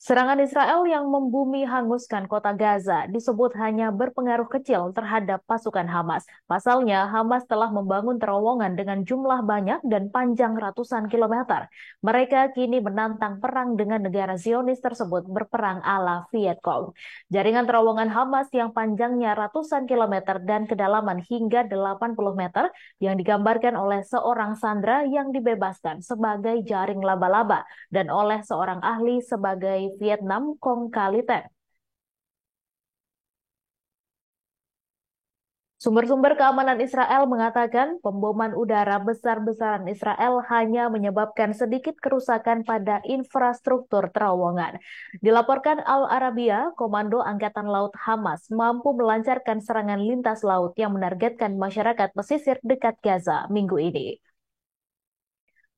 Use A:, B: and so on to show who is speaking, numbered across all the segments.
A: Serangan Israel yang membumi hanguskan kota Gaza disebut hanya berpengaruh kecil terhadap pasukan Hamas. Pasalnya, Hamas telah membangun terowongan dengan jumlah banyak dan panjang ratusan kilometer. Mereka kini menantang perang dengan negara Zionis tersebut berperang ala Vietcong. Jaringan terowongan Hamas yang panjangnya ratusan kilometer dan kedalaman hingga 80 meter yang digambarkan oleh seorang sandera yang dibebaskan sebagai jaring laba-laba dan oleh seorang ahli sebagai Vietnam Kong Kaliten. Sumber-sumber keamanan Israel mengatakan pemboman udara besar-besaran Israel hanya menyebabkan sedikit kerusakan pada infrastruktur terowongan. Dilaporkan Al Arabiya, Komando Angkatan Laut Hamas mampu melancarkan serangan lintas laut yang menargetkan masyarakat pesisir dekat Gaza minggu ini.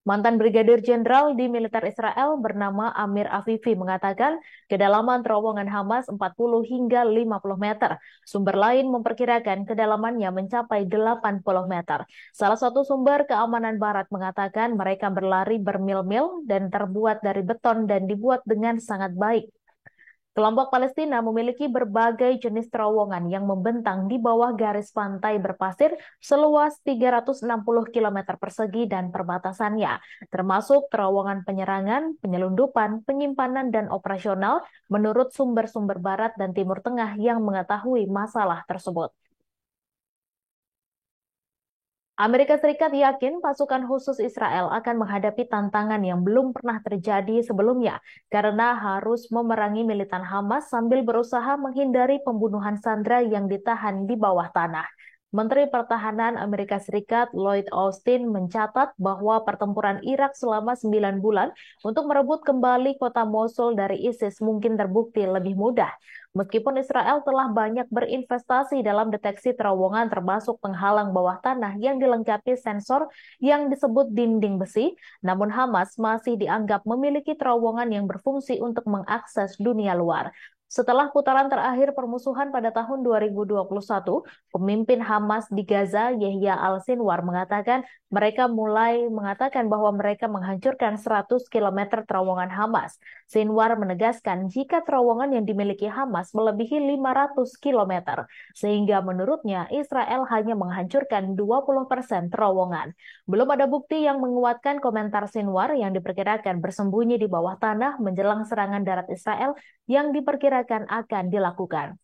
A: Mantan Brigadir Jenderal di militer Israel bernama Amir Afifi mengatakan kedalaman terowongan Hamas 40 hingga 50 meter. Sumber lain memperkirakan kedalamannya mencapai 80 meter. Salah satu sumber keamanan barat mengatakan mereka berlari bermil-mil dan terbuat dari beton dan dibuat dengan sangat baik. Kelompok Palestina memiliki berbagai jenis terowongan yang membentang di bawah garis pantai berpasir seluas 360 km persegi dan perbatasannya, termasuk terowongan penyerangan, penyelundupan, penyimpanan, dan operasional menurut sumber-sumber Barat dan Timur Tengah yang mengetahui masalah tersebut. Amerika Serikat yakin pasukan khusus Israel akan menghadapi tantangan yang belum pernah terjadi sebelumnya karena harus memerangi militan Hamas sambil berusaha menghindari pembunuhan sandera yang ditahan di bawah tanah. Menteri Pertahanan Amerika Serikat Lloyd Austin mencatat bahwa pertempuran Irak selama 9 bulan untuk merebut kembali kota Mosul dari ISIS mungkin terbukti lebih mudah. Meskipun Israel telah banyak berinvestasi dalam deteksi terowongan termasuk penghalang bawah tanah yang dilengkapi sensor yang disebut dinding besi, namun Hamas masih dianggap memiliki terowongan yang berfungsi untuk mengakses dunia luar. Setelah putaran terakhir permusuhan pada tahun 2021, pemimpin Hamas di Gaza, Yahya al-Sinwar, mengatakan mereka mulai mengatakan bahwa mereka menghancurkan 100 km terowongan Hamas. Sinwar menegaskan jika terowongan yang dimiliki Hamas melebihi 500 km, sehingga menurutnya Israel hanya menghancurkan 20% terowongan. Belum ada bukti yang menguatkan komentar Sinwar yang diperkirakan bersembunyi di bawah tanah menjelang serangan darat Israel yang diperkirakan akan dilakukan.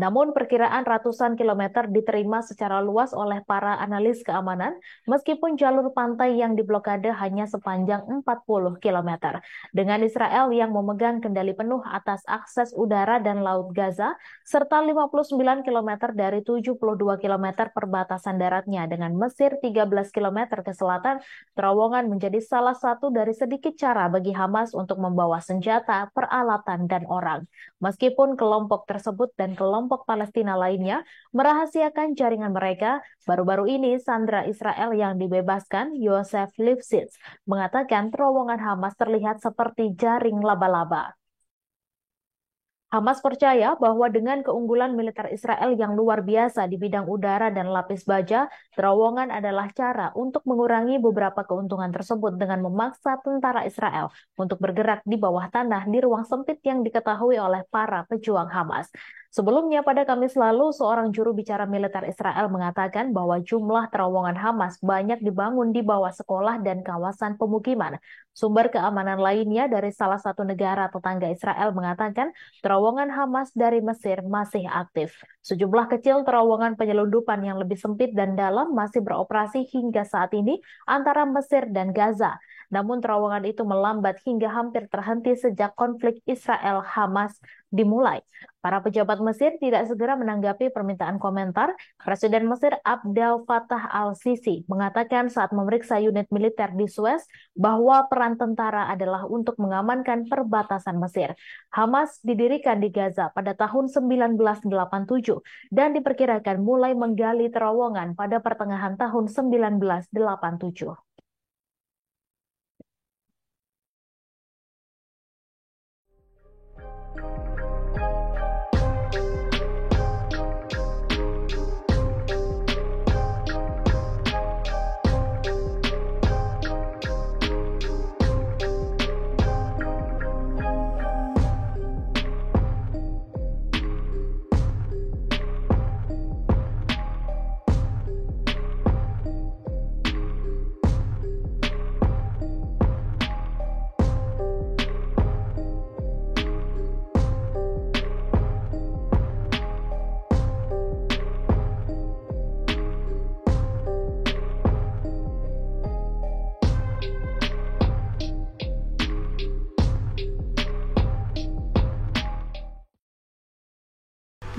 A: Namun perkiraan ratusan kilometer diterima secara luas oleh para analis keamanan, meskipun jalur pantai yang diblokade hanya sepanjang 40 kilometer. Dengan Israel yang memegang kendali penuh atas akses udara dan laut Gaza, serta 59 kilometer dari 72 kilometer perbatasan daratnya dengan Mesir 13 kilometer ke selatan, terowongan menjadi salah satu dari sedikit cara bagi Hamas untuk membawa senjata, peralatan, dan orang. Meskipun kelompok tersebut dan kelompok Palestina lainnya merahasiakan jaringan mereka, baru-baru ini sandera Israel yang dibebaskan, Yosef Lifshitz, mengatakan terowongan Hamas terlihat seperti jaring laba-laba. Hamas percaya bahwa dengan keunggulan militer Israel yang luar biasa di bidang udara dan lapis baja, terowongan adalah cara untuk mengurangi beberapa keuntungan tersebut dengan memaksa tentara Israel untuk bergerak di bawah tanah di ruang sempit yang diketahui oleh para pejuang Hamas. Sebelumnya pada Kamis lalu, seorang juru bicara militer Israel mengatakan bahwa jumlah terowongan Hamas banyak dibangun di bawah sekolah dan kawasan pemukiman. Sumber keamanan lainnya dari salah satu negara tetangga Israel mengatakan terowongan Hamas dari Mesir masih aktif. Sejumlah kecil terowongan penyelundupan yang lebih sempit dan dalam masih beroperasi hingga saat ini antara Mesir dan Gaza. Namun terowongan itu melambat hingga hampir terhenti sejak konflik Israel-Hamas dimulai. Para pejabat Mesir tidak segera menanggapi permintaan komentar. Presiden Mesir Abdel Fattah al-Sisi mengatakan saat memeriksa unit militer di Suez bahwa peran tentara adalah untuk mengamankan perbatasan Mesir. Hamas didirikan di Gaza pada tahun 1987 dan diperkirakan mulai menggali terowongan pada pertengahan tahun 1987.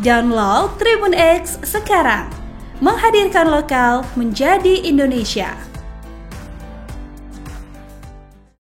B: Download Tribun X sekarang. Menghadirkan lokal menjadi Indonesia.